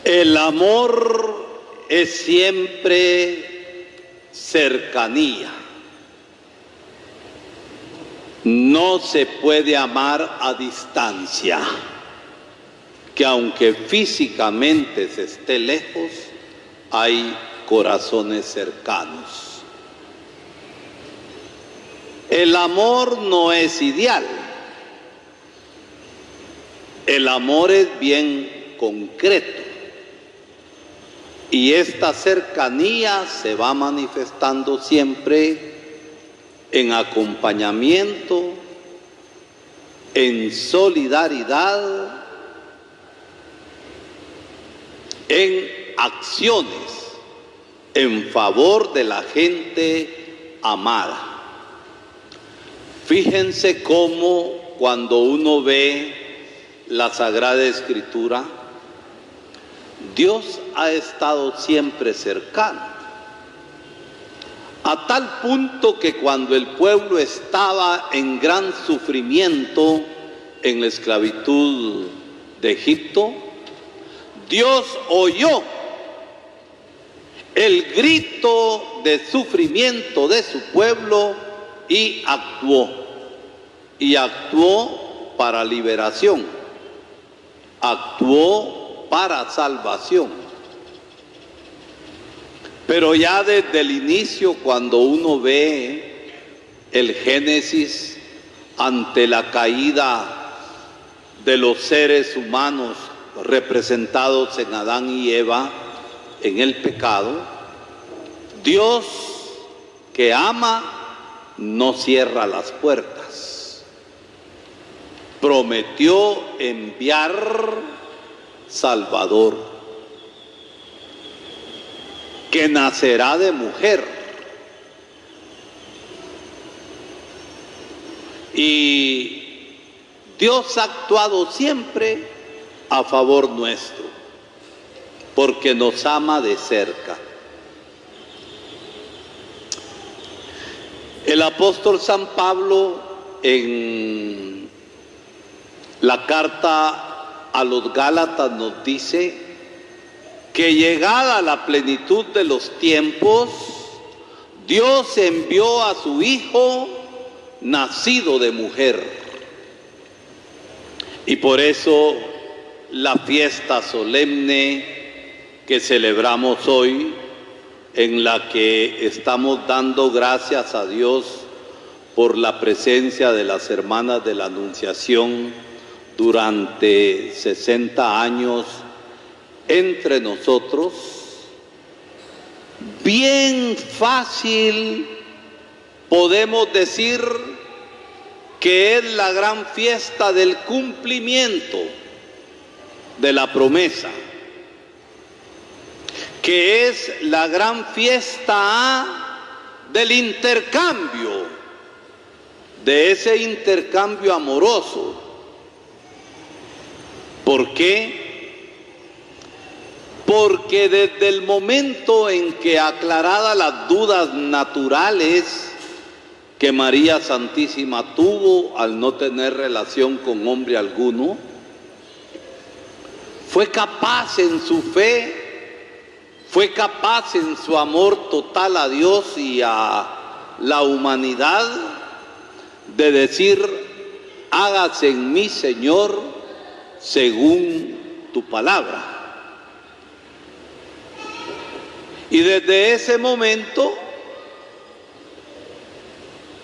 El amor es siempre cercanía. No se puede amar a distancia, que aunque físicamente se esté lejos, hay corazones cercanos. El amor no es ideal. El amor es bien concreto. Y esta cercanía se va manifestando siempre en acompañamiento, en solidaridad, en acciones en favor de la gente amada. Fíjense cómo cuando uno ve la Sagrada Escritura, Dios ha estado siempre cercano, a tal punto que cuando el pueblo estaba en gran sufrimiento en la esclavitud de Egipto, Dios oyó el grito de sufrimiento de su pueblo y actuó para liberación, actuó para salvación. Pero ya desde el inicio, cuando uno ve el Génesis, ante la caída de los seres humanos representados en Adán y Eva, en el pecado, Dios, que ama, no cierra las puertas. Prometió enviar Salvador, que nacerá de mujer. Y Dios ha actuado siempre a favor nuestro, porque nos ama de cerca. El apóstol San Pablo, en la carta a los Gálatas, nos dice que llegada la plenitud de los tiempos, Dios envió a su Hijo nacido de mujer. Y por eso la fiesta solemne que celebramos hoy, en la que estamos dando gracias a Dios por la presencia de las hermanas de la Anunciación durante 60 años entre nosotros, bien fácil podemos decir que es la gran fiesta del cumplimiento de la promesa, que es la gran fiesta del intercambio, de ese intercambio amoroso. ¿Por qué? Porque desde el momento en que, aclaradas las dudas naturales que María Santísima tuvo al no tener relación con hombre alguno, fue capaz en su fe, fue capaz en su amor total a Dios y a la humanidad de decir: hágase en mí, Señor, según tu palabra. Y desde ese momento,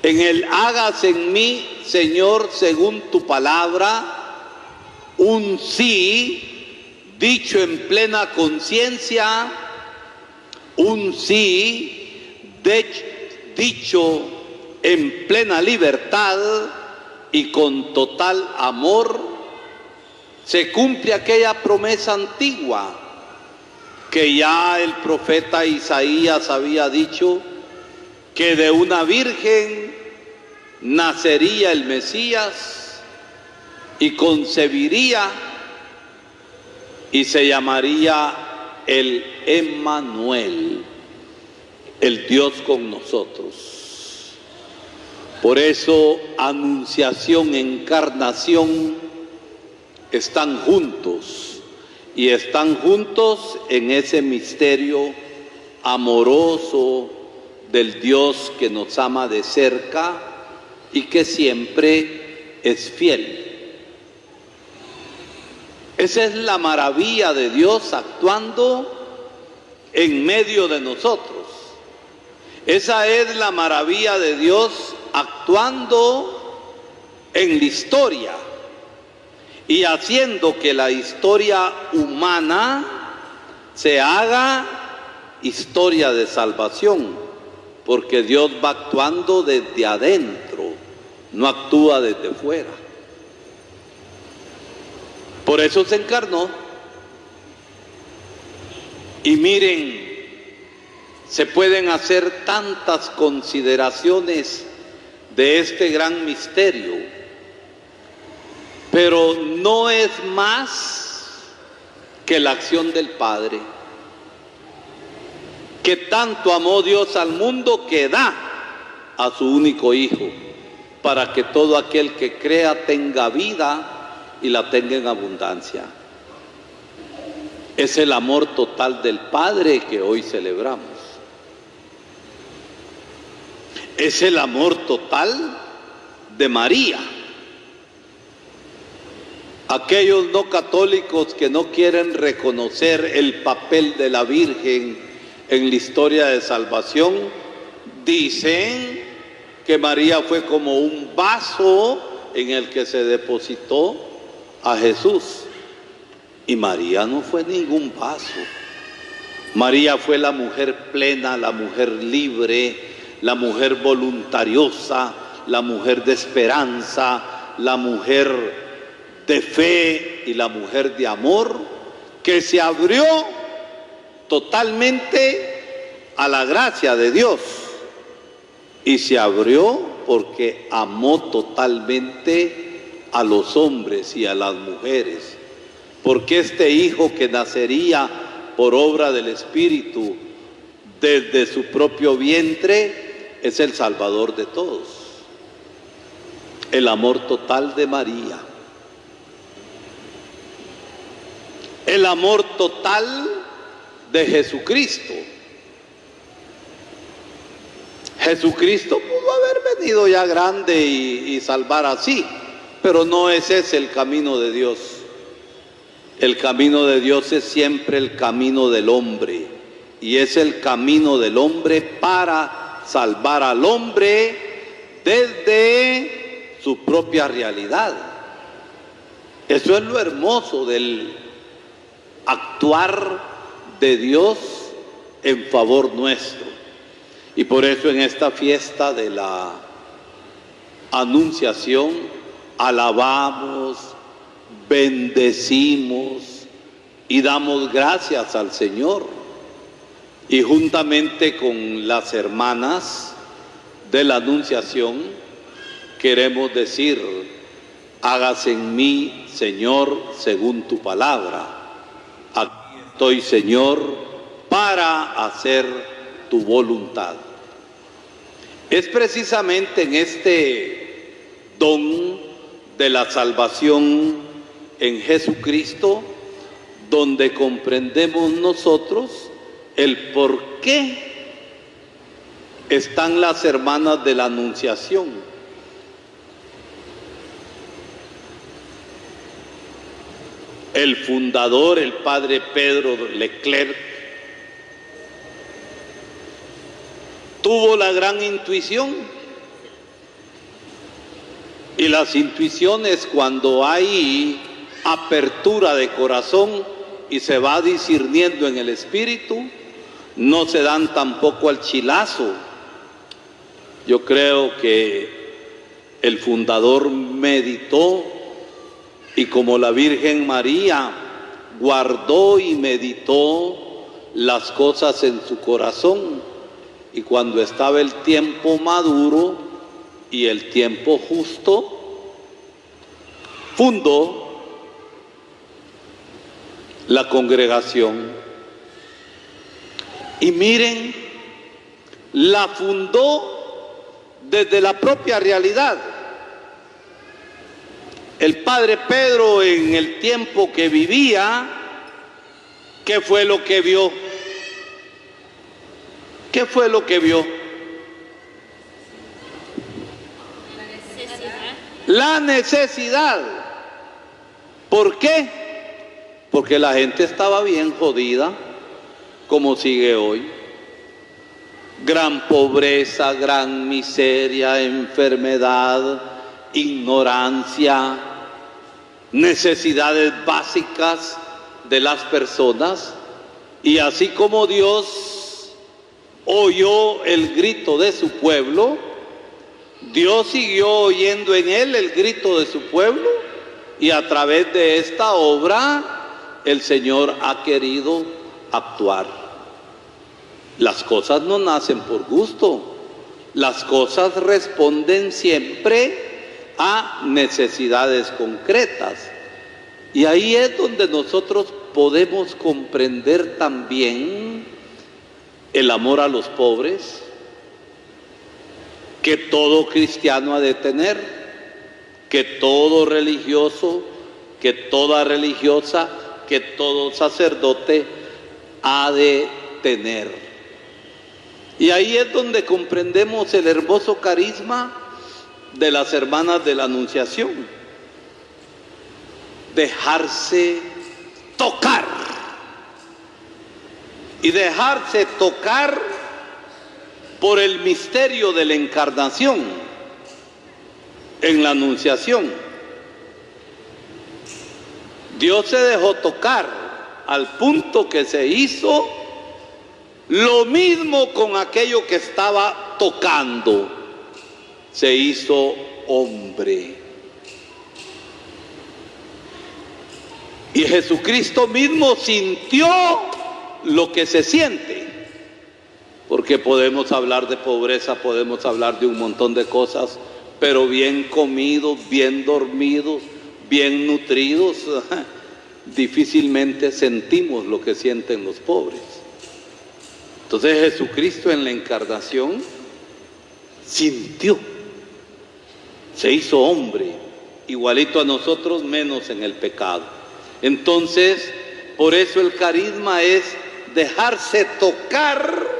en el hágase en mí, Señor, según tu palabra, un sí dicho en plena conciencia, un sí dicho en plena libertad y con total amor, se cumple aquella promesa antigua que ya el profeta Isaías había dicho, que de una virgen nacería el Mesías y concebiría y se llamaría el Emmanuel, el Dios con nosotros. Por eso anunciación, encarnación están juntos y están juntos en ese misterio amoroso del Dios que nos ama de cerca y que siempre es fiel. Esa es la maravilla de Dios actuando en medio de nosotros. Esa es la maravilla de Dios actuando en la historia y haciendo que la historia humana se haga historia de salvación, porque Dios va actuando desde adentro, no actúa desde fuera. Por eso se encarnó. Y miren, se pueden hacer tantas consideraciones de este gran misterio, pero no es más que la acción del Padre, que tanto amó Dios al mundo que da a su único Hijo, para que todo aquel que crea tenga vida y la tenga en abundancia. Es el amor total del Padre que hoy celebramos. Es el amor total de María. Aquellos no católicos que no quieren reconocer el papel de la Virgen en la historia de salvación, dicen que María fue como un vaso en el que se depositó a Jesús. Y María no fue ningún vaso. María fue la mujer plena, la mujer libre, la mujer voluntariosa, la mujer de esperanza, la mujer de fe y la mujer de amor, que se abrió totalmente a la gracia de Dios. Y se abrió porque amó totalmente a los hombres y a las mujeres. Porque este hijo que nacería por obra del Espíritu desde su propio vientre es el Salvador de todos. El amor total de María. El amor total de Jesucristo. Jesucristo pudo haber venido ya grande y salvar así, pero no es ese el camino de Dios. El camino de Dios es siempre el camino del hombre, y es el camino del hombre para salvar al hombre desde su propia realidad. Eso es lo hermoso del actuar de Dios en favor nuestro. Y por eso en esta fiesta de la Anunciación alabamos, bendecimos y damos gracias al Señor. Y juntamente con las hermanas de la Anunciación queremos decir: hágase en mí, Señor, según tu palabra. Aquí estoy, Señor, para hacer tu voluntad. Es precisamente en este don de la salvación en Jesucristo donde comprendemos nosotros el por qué están las hermanas de la Anunciación. El fundador, el padre Pedro Leclerc, tuvo la gran intuición. Y las intuiciones, cuando hay apertura de corazón y se va discerniendo en el espíritu, no se dan tampoco al chilazo. Yo creo que el fundador meditó, y como la Virgen María guardó y meditó las cosas en su corazón, y cuando estaba el tiempo maduro y el tiempo justo, fundó la congregación. Y miren, la fundó desde la propia realidad. El padre Pedro, en el tiempo que vivía, ¿Qué fue lo que vio? ¿Qué fue lo que vio? La necesidad. ¿Por qué? Porque la gente estaba bien jodida, como sigue hoy. Gran pobreza, gran miseria, enfermedad, ignorancia, necesidades básicas de las personas. Y así como Dios oyó el grito de su pueblo, Dios siguió oyendo en él el grito de su pueblo, y a través de esta obra el Señor ha querido actuar. Las cosas no nacen por gusto, las cosas responden siempre a necesidades concretas. Y ahí es donde nosotros podemos comprender también el amor a los pobres, que todo cristiano ha de tener, que todo religioso, que toda religiosa, que todo sacerdote ha de tener. Y ahí es donde comprendemos el hermoso carisma de las hermanas de la Anunciación. Dejarse tocar. Y dejarse tocar por el misterio de la encarnación en la Anunciación. Dios se dejó tocar al punto que se hizo lo mismo con aquello que estaba tocando. Se hizo hombre. Y Jesucristo mismo sintió lo que se siente. Porque podemos hablar de pobreza, podemos hablar de un montón de cosas, pero bien comidos, bien dormidos, bien nutridos, difícilmente sentimos lo que sienten los pobres. Entonces Jesucristo en la encarnación sintió, se hizo hombre, igualito a nosotros, menos en el pecado. Entonces, por eso el carisma es dejarse tocar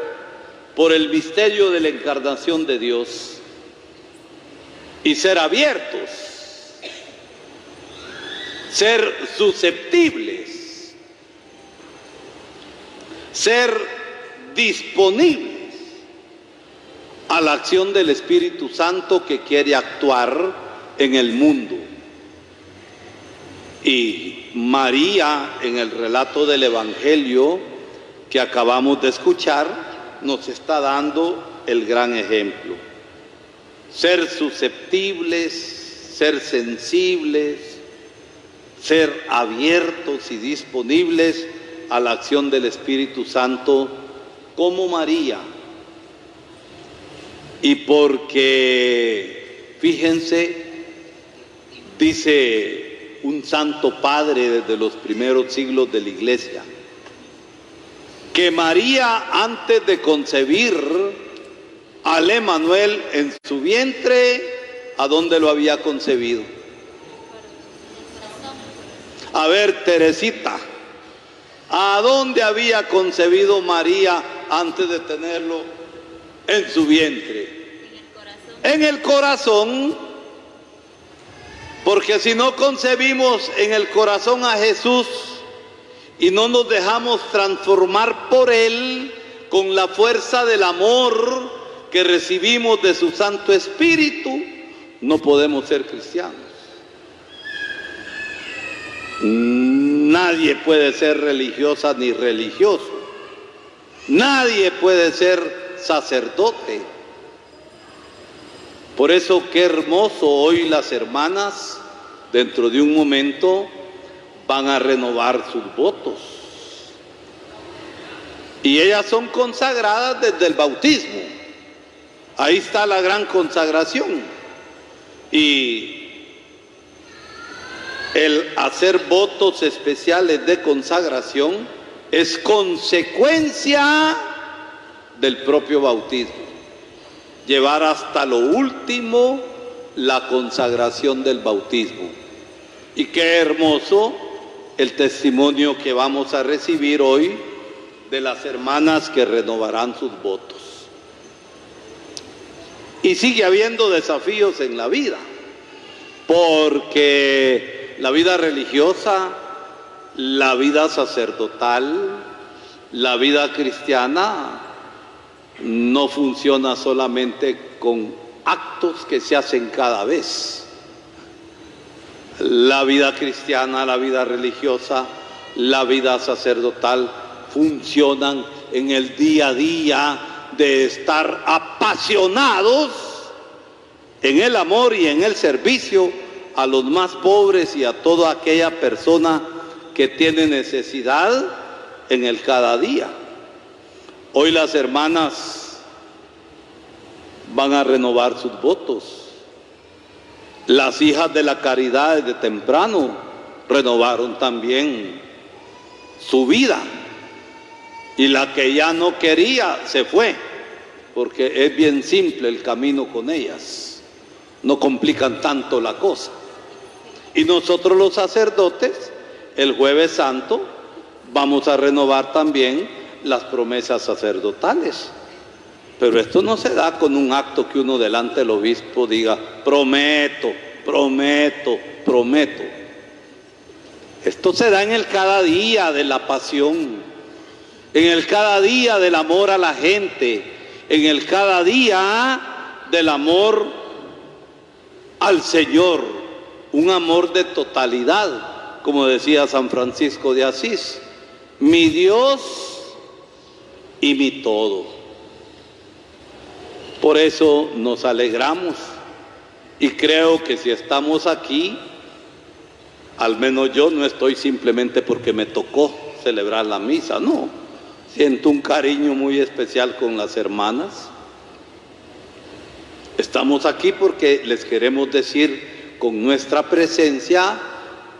por el misterio de la encarnación de Dios y ser abiertos, ser susceptibles, ser disponibles a la acción del Espíritu Santo que quiere actuar en el mundo. Y María, en el relato del Evangelio que acabamos de escuchar, nos está dando el gran ejemplo. Ser susceptibles, ser sensibles, ser abiertos y disponibles a la acción del Espíritu Santo como María. Y porque, fíjense, dice un santo padre desde los primeros siglos de la iglesia, que María, antes de concebir al Emanuel en su vientre, ¿a dónde lo había concebido? A ver, Teresita, ¿a dónde había concebido María antes de tenerlo en su vientre? En el corazón. Porque si no concebimos en el corazón a Jesús y no nos dejamos transformar por Él con la fuerza del amor que recibimos de su Santo Espíritu, no podemos ser cristianos. Nadie puede ser religiosa ni religioso. Nadie puede ser sacerdote. Por eso qué hermoso hoy las hermanas, dentro de un momento, van a renovar sus votos. Y ellas son consagradas desde el bautismo. Ahí está la gran consagración. Y el hacer votos especiales de consagración es consecuencia del propio bautismo. Llevar hasta lo último la consagración del bautismo. Y qué hermoso el testimonio que vamos a recibir hoy de las hermanas que renovarán sus votos. Y sigue habiendo desafíos en la vida, porque la vida religiosa, la vida sacerdotal, la vida cristiana no funciona solamente con actos que se hacen cada vez. La vida cristiana, la vida religiosa, la vida sacerdotal funcionan en el día a día de estar apasionados en el amor y en el servicio a los más pobres y a toda aquella persona que tiene necesidad en el cada día. Hoy las hermanas van a renovar sus votos. Las hijas de la caridad desde temprano renovaron también su vida. Y la que ya no quería se fue, porque es bien simple el camino con ellas. No complican tanto la cosa. Y nosotros los sacerdotes, el Jueves Santo, vamos a renovar también las promesas sacerdotales. Pero esto no se da con un acto que uno delante del obispo diga, prometo, prometo, prometo. Esto se da en el cada día de la pasión, en el cada día del amor a la gente, en el cada día del amor al Señor, un amor de totalidad, como decía San Francisco de Asís, mi Dios y mi todo. Por eso nos alegramos y creo que si estamos aquí, al menos yo no estoy simplemente porque me tocó celebrar la misa, no. Siento un cariño muy especial con las hermanas. Estamos aquí porque les queremos decir con nuestra presencia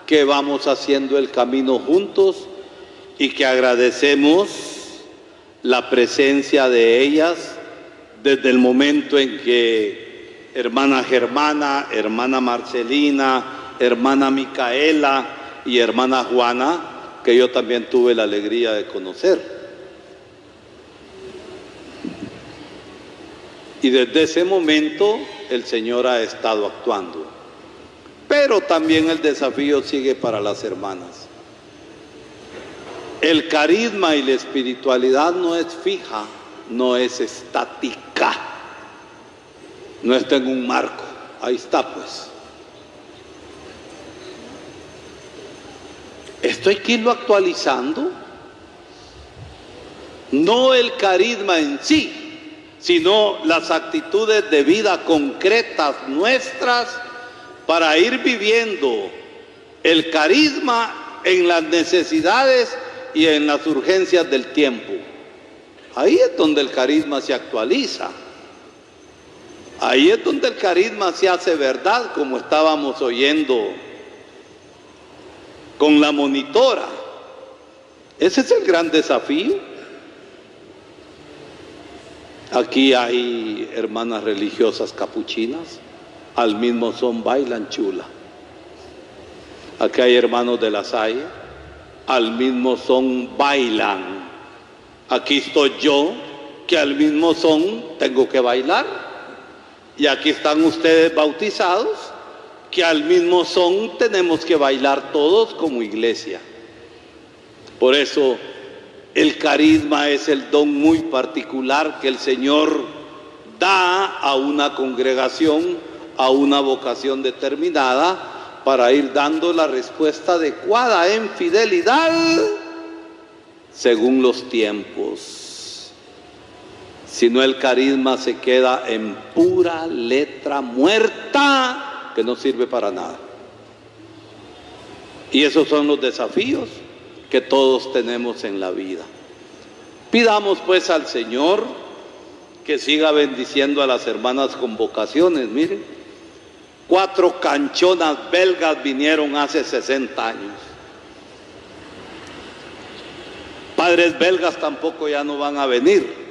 que vamos haciendo el camino juntos y que agradecemos la presencia de ellas desde el momento en que hermana Germana, hermana Marcelina, hermana Micaela y hermana Juana, que yo también tuve la alegría de conocer. Y desde ese momento el Señor ha estado actuando. Pero también el desafío sigue para las hermanas. El carisma y la espiritualidad no es fija, no es estática, no está en un marco, ahí está pues. Esto hay que irlo actualizando, no el carisma en sí, sino las actitudes de vida concretas nuestras para ir viviendo el carisma en las necesidades y en las urgencias del tiempo. Ahí es donde el carisma se actualiza. Ahí es donde el carisma se hace verdad, como estábamos oyendo con la monitora. Ese es el gran desafío. Aquí hay hermanas religiosas capuchinas, al mismo son bailan chula. Aquí hay hermanos de la Salle, al mismo son bailan. Aquí estoy yo, que al mismo son tengo que bailar. Y aquí están ustedes bautizados, que al mismo son tenemos que bailar todos como iglesia. Por eso el carisma es el don muy particular que el Señor da a una congregación, a una vocación determinada, para ir dando la respuesta adecuada en fidelidad según los tiempos. Si no, el carisma se queda en pura letra muerta que no sirve para nada. Y esos son los desafíos que todos tenemos en la vida. Pidamos pues al Señor que siga bendiciendo a las hermanas con vocaciones. Miren, 4 canchonas belgas vinieron hace 60 años. Padres belgas tampoco ya no van a venir.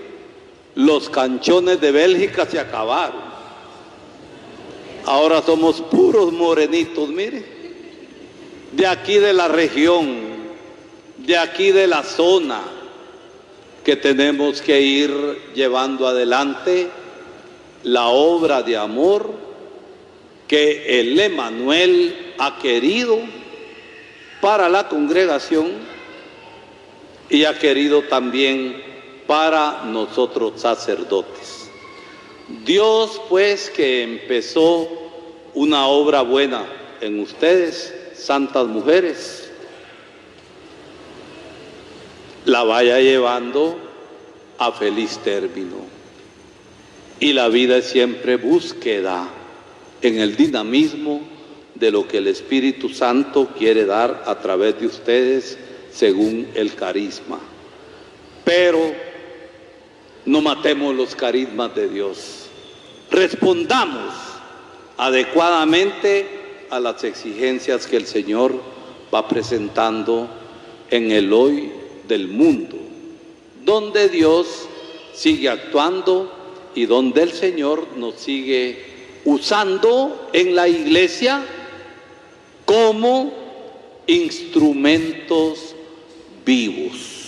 Los canchones de Bélgica se acabaron. Ahora somos puros morenitos, mire. de aquí de la región, de aquí de la zona, que tenemos que ir llevando adelante la obra de amor que el Emmanuel ha querido para la congregación y ha querido también para nosotros sacerdotes. Dios, pues, que empezó una obra buena en ustedes, santas mujeres, la vaya llevando a feliz término. Y la vida es siempre búsqueda en el dinamismo de lo que el Espíritu Santo quiere dar a través de ustedes según el carisma. Pero no matemos los carismas de Dios. Respondamos adecuadamente a las exigencias que el Señor va presentando en el hoy del mundo, donde Dios sigue actuando y donde el Señor nos sigue usando en la iglesia como instrumentos vivos.